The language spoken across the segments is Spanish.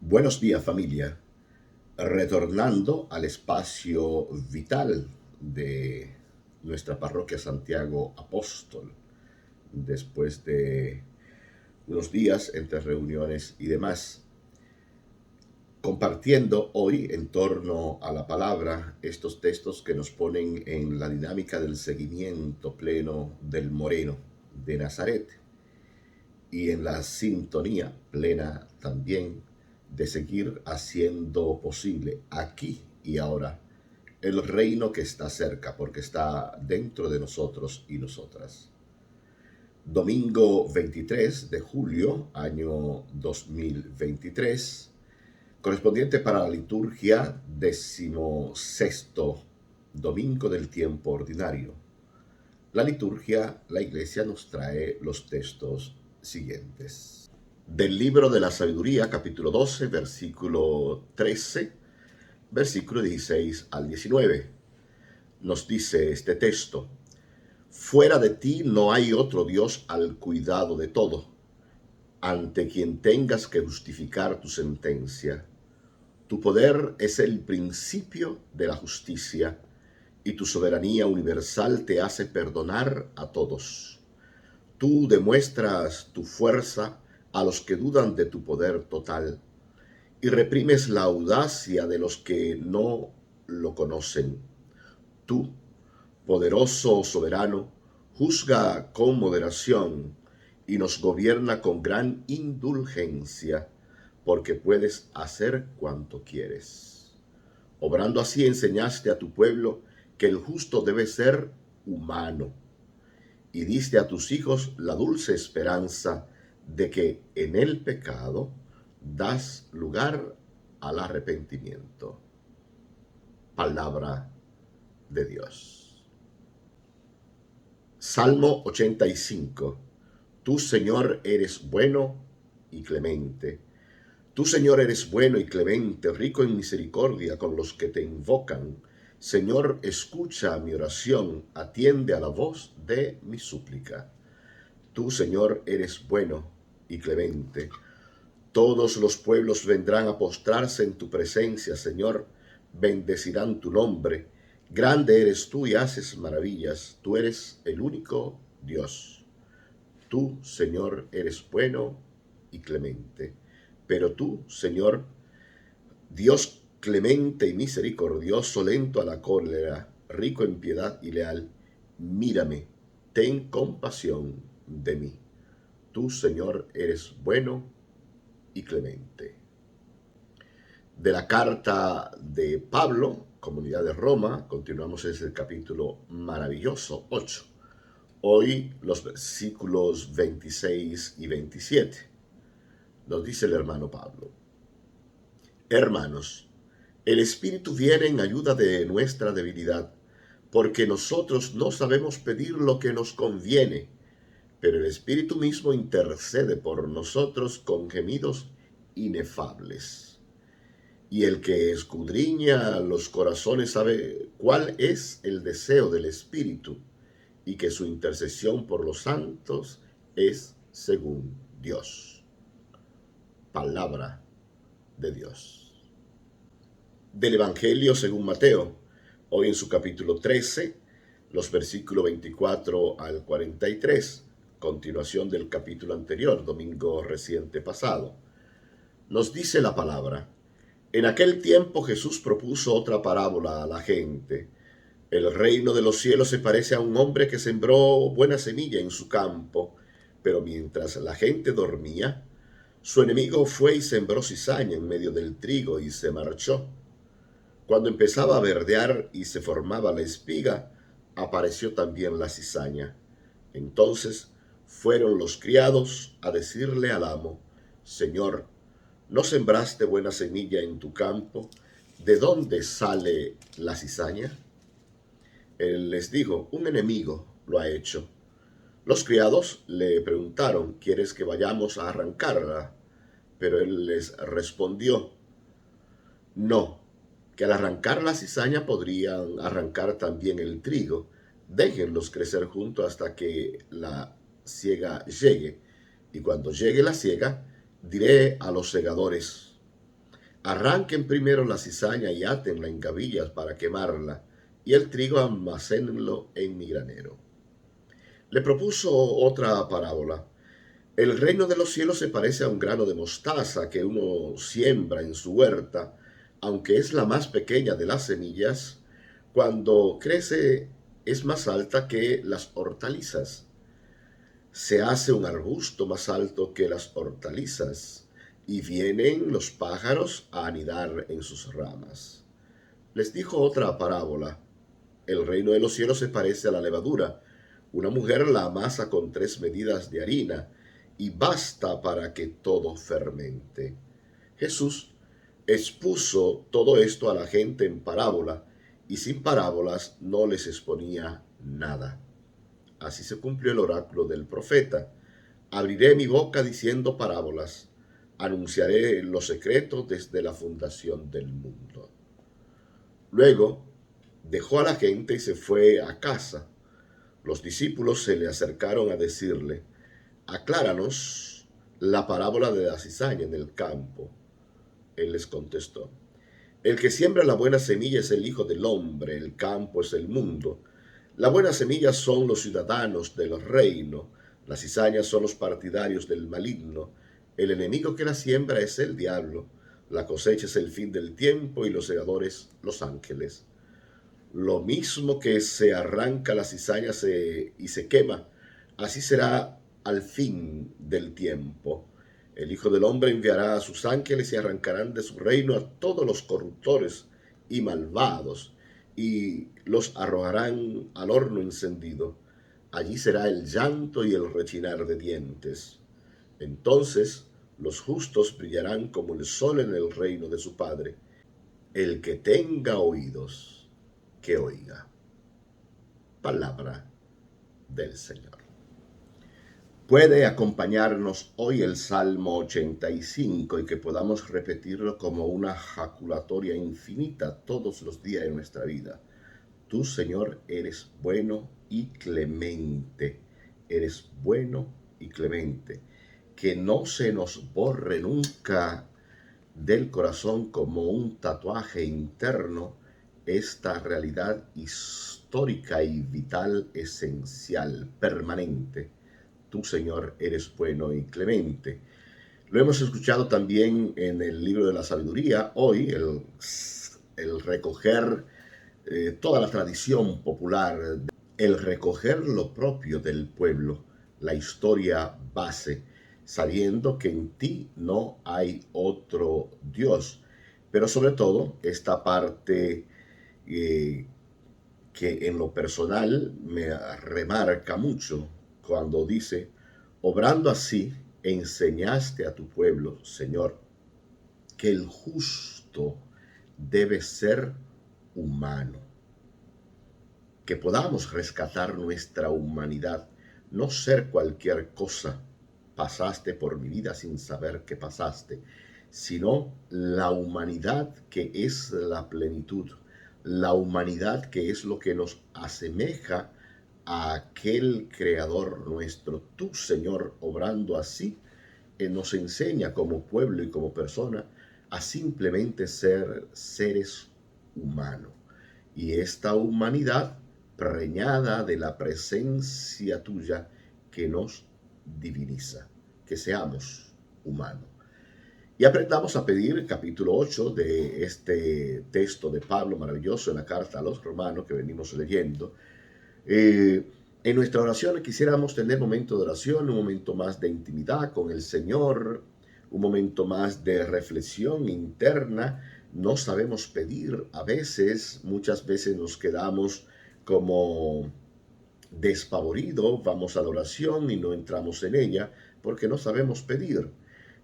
Buenos días, familia. Retornando al espacio vital de nuestra parroquia Santiago Apóstol, después de unos días entre reuniones y demás, compartiendo hoy en torno a la palabra estos textos que nos ponen en la dinámica del seguimiento pleno del Moreno de Nazaret y en la sintonía plena también de seguir haciendo posible aquí y ahora el reino que está cerca, porque está dentro de nosotros y nosotras. Domingo 23 de julio, año 2023, correspondiente para la liturgia 16º domingo del tiempo ordinario. La liturgia, la iglesia nos trae los textos siguientes. Del libro de la sabiduría, capítulo 12, versículo 13, versículo 16 al 19. Nos dice este texto: fuera de ti no hay otro Dios al cuidado de todo, ante quien tengas que justificar tu sentencia. Tu poder es el principio de la justicia, y tu soberanía universal te hace perdonar a todos. Tú demuestras tu fuerza a los que dudan de tu poder total, y reprimes la audacia de los que no lo conocen. Tú, poderoso soberano, juzga con moderación y nos gobierna con gran indulgencia, porque puedes hacer cuanto quieres. Obrando así enseñaste a tu pueblo que el justo debe ser humano, y diste a tus hijos la dulce esperanza de que en el pecado das lugar al arrepentimiento. Palabra de Dios. Salmo 85. Tú, Señor, eres bueno y clemente. Tú, Señor, eres bueno y clemente, rico en misericordia con los que te invocan. Señor, escucha mi oración, atiende a la voz de mi súplica. Tú, Señor, eres bueno y clemente. Todos los pueblos vendrán a postrarse en tu presencia, Señor, bendecirán tu nombre. Grande eres tú y haces maravillas, tú eres el único Dios. Tú, Señor, eres bueno y clemente. Pero tú, Señor, Dios clemente y misericordioso, lento a la cólera, rico en piedad y leal, mírame, ten compasión de mí. Tú, Señor, eres bueno y clemente. De la carta de Pablo, Comunidad de Roma, continuamos desde el capítulo maravilloso 8. Hoy los versículos 26 y 27. Nos dice el hermano Pablo: hermanos, el Espíritu viene en ayuda de nuestra debilidad, porque nosotros no sabemos pedir lo que nos conviene, pero el Espíritu mismo intercede por nosotros con gemidos inefables. Y el que escudriña los corazones sabe cuál es el deseo del Espíritu, y que su intercesión por los santos es según Dios. Palabra de Dios. Del Evangelio según Mateo, hoy en su capítulo 13, los versículos 24 al 43, continuación del capítulo anterior, domingo reciente pasado. Nos dice la palabra: en aquel tiempo Jesús propuso otra parábola a la gente. El reino de los cielos se parece a un hombre que sembró buena semilla en su campo, pero mientras la gente dormía, su enemigo fue y sembró cizaña en medio del trigo y se marchó. Cuando empezaba a verdear y se formaba la espiga, apareció también la cizaña. Entonces fueron los criados a decirle al amo: Señor, ¿no sembraste buena semilla en tu campo? ¿De dónde sale la cizaña? Él les dijo: un enemigo lo ha hecho. Los criados le preguntaron: ¿quieres que vayamos a arrancarla? Pero él les respondió: no, que al arrancar la cizaña podrían arrancar también el trigo. Déjenlos crecer juntos hasta que la siega llegue. Y cuando llegue la siega, diré a los segadores: Arranquen primero la cizaña y átenla en gavillas para quemarla, y el trigo almacénenlo en mi granero. Le propuso otra parábola. El reino de los cielos se parece a un grano de mostaza que uno siembra en su huerta, aunque es la más pequeña de las semillas, cuando crece es más alta que las hortalizas. Se hace un arbusto más alto que las hortalizas, y vienen los pájaros a anidar en sus ramas. Les dijo otra parábola. El reino de los cielos se parece a la levadura. Una mujer la amasa con 3 medidas de harina y basta para que todo fermente. Jesús expuso todo esto a la gente en parábola y sin parábolas no les exponía nada. Así se cumplió el oráculo del profeta. Abriré mi boca diciendo parábolas, anunciaré los secretos desde la fundación del mundo. Luego dejó a la gente y se fue a casa. Los discípulos se le acercaron a decirle: acláranos la parábola de la cizaña en el campo. Él les contestó: el que siembra la buena semilla es el Hijo del Hombre, el campo es el mundo. La buena semilla son los ciudadanos del reino, las cizañas son los partidarios del maligno. El enemigo que la siembra es el diablo, la cosecha es el fin del tiempo y los segadores los ángeles. Lo mismo que se arranca la cizaña y se quema, así será al fin del tiempo. El Hijo del Hombre enviará a sus ángeles y arrancarán de su reino a todos los corruptores y malvados, y los arrojarán al horno encendido. Allí será el llanto y el rechinar de dientes. Entonces los justos brillarán como el sol en el reino de su Padre. El que tenga oídos, que oiga. Palabra del Señor. Puede acompañarnos hoy el Salmo 85 y que podamos repetirlo como una jaculatoria infinita todos los días de nuestra vida. Tú, Señor, eres bueno y clemente. Eres bueno y clemente. Que no se nos borre nunca del corazón como un tatuaje interno esta realidad histórica y vital, esencial, permanente. Tú, Señor, eres bueno y clemente. Lo hemos escuchado también en el libro de la sabiduría, hoy, el recoger toda la tradición popular, el recoger lo propio del pueblo, la historia base, sabiendo que en ti no hay otro Dios. Pero sobre todo, esta parte que en lo personal me remarca mucho cuando dice: obrando así, enseñaste a tu pueblo, Señor, que el justo debe ser humano. Que podamos rescatar nuestra humanidad, no ser cualquier cosa. Pasaste por mi vida sin saber que pasaste, sino la humanidad que es la plenitud, la humanidad que es lo que nos asemeja a aquel Creador nuestro. Tú, Señor, obrando así, nos enseña como pueblo y como persona a simplemente ser seres humanos. Y esta humanidad preñada de la presencia tuya que nos diviniza, que seamos humanos. Y aprendamos a pedir, capítulo 8 de este texto de Pablo maravilloso en la carta a los romanos que venimos leyendo. En nuestra oración quisiéramos tener momento de oración, un momento más de intimidad con el Señor, un momento más de reflexión interna. No sabemos pedir a veces, muchas veces nos quedamos como despavoridos, vamos a la oración y no entramos en ella porque no sabemos pedir.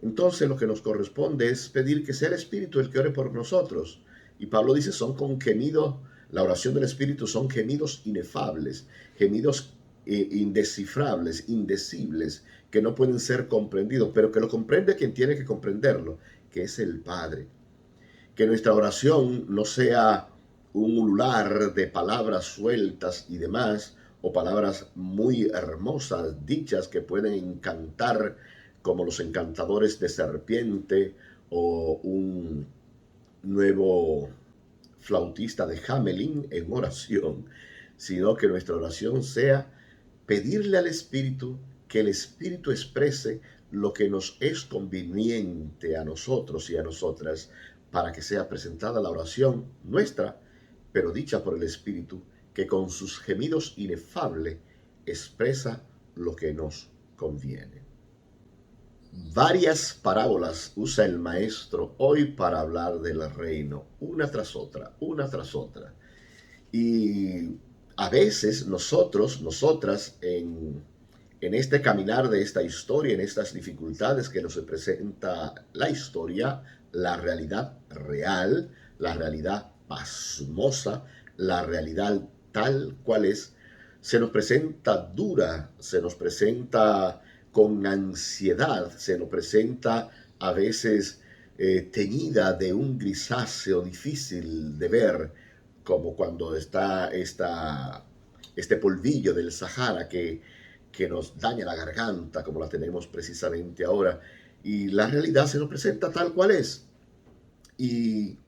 Entonces lo que nos corresponde es pedir que sea el Espíritu el que ore por nosotros. Y Pablo dice, son con gemidos, la oración del Espíritu son gemidos inefables, gemidos indescifrables, indecibles, que no pueden ser comprendidos, pero que lo comprende quien tiene que comprenderlo, que es el Padre. Que nuestra oración no sea un ulular de palabras sueltas y demás, o palabras muy hermosas, dichas que pueden encantar como los encantadores de serpiente, o un nuevo flautista de Hamelin en oración, sino que nuestra oración sea pedirle al Espíritu que el Espíritu exprese lo que nos es conveniente a nosotros y a nosotras para que sea presentada la oración nuestra, pero dicha por el Espíritu, que con sus gemidos inefables expresa lo que nos conviene. Varias parábolas usa el maestro hoy para hablar del reino, una tras otra, una tras otra. Y a veces nosotros, nosotras, en este caminar de esta historia, en estas dificultades que nos presenta la historia, la realidad real, la realidad pasmosa, la realidad tal cual es, se nos presenta dura, se nos presenta con ansiedad, se nos presenta a veces teñida de un grisáceo difícil de ver, como cuando está este polvillo del Sahara que nos daña la garganta, como la tenemos precisamente ahora, y la realidad se nos presenta tal cual es. Y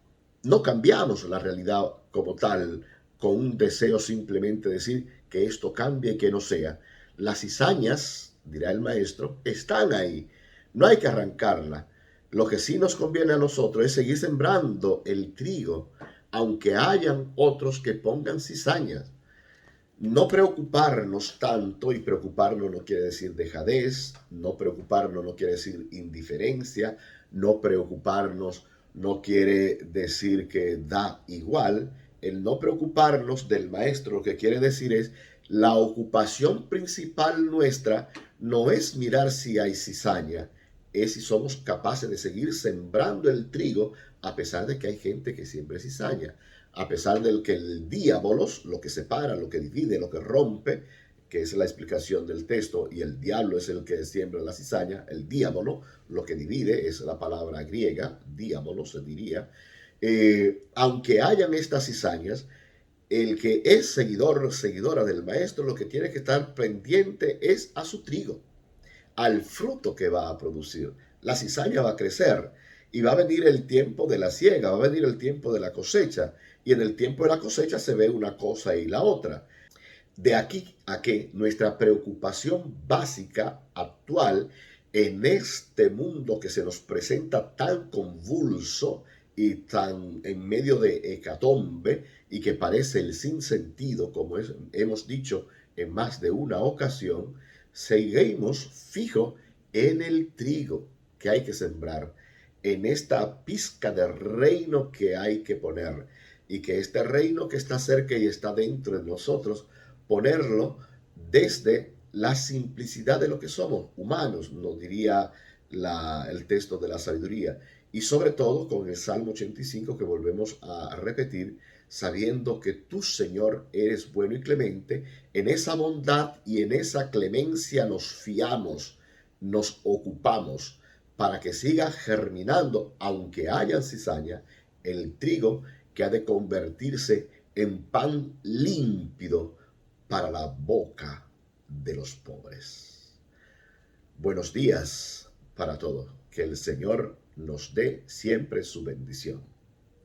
no cambiamos la realidad como tal con un deseo simplemente de decir que esto cambie y que no sea. Las cizañas, dirá el maestro, están ahí. No hay que arrancarla. Lo que sí nos conviene a nosotros es seguir sembrando el trigo, aunque hayan otros que pongan cizañas. No preocuparnos tanto, y preocuparnos no quiere decir dejadez, no preocuparnos no quiere decir indiferencia, no preocuparnos no quiere decir que da igual. El no preocuparnos del maestro lo que quiere decir es la ocupación principal nuestra no es mirar si hay cizaña, es si somos capaces de seguir sembrando el trigo a pesar de que hay gente que siempre cizaña, a pesar del que el diabolos, lo que separa, lo que divide, lo que rompe, que es la explicación del texto, y el diablo es el que siembra la cizaña, el diablo, lo que divide, es la palabra griega, diablo se diría, aunque hayan estas cizañas, el que es seguidor, seguidora del maestro, lo que tiene que estar pendiente es a su trigo, al fruto que va a producir. La cizaña va a crecer y va a venir el tiempo de la siega, va a venir el tiempo de la cosecha, y en el tiempo de la cosecha se ve una cosa y la otra. De aquí a que nuestra preocupación básica actual en este mundo que se nos presenta tan convulso y tan en medio de hecatombe y que parece el sinsentido, como hemos dicho en más de una ocasión, seguimos fijo en el trigo que hay que sembrar, en esta pizca de reino que hay que poner, y que este reino que está cerca y está dentro de nosotros, ponerlo desde la simplicidad de lo que somos, humanos, nos diría el texto de la sabiduría, y sobre todo con el Salmo 85 que volvemos a repetir, sabiendo que tú, Señor, eres bueno y clemente, en esa bondad y en esa clemencia nos fiamos, nos ocupamos, para que siga germinando, aunque haya cizaña, el trigo que ha de convertirse en pan límpido para la boca de los pobres. Buenos días para todos. Que el Señor nos dé siempre su bendición.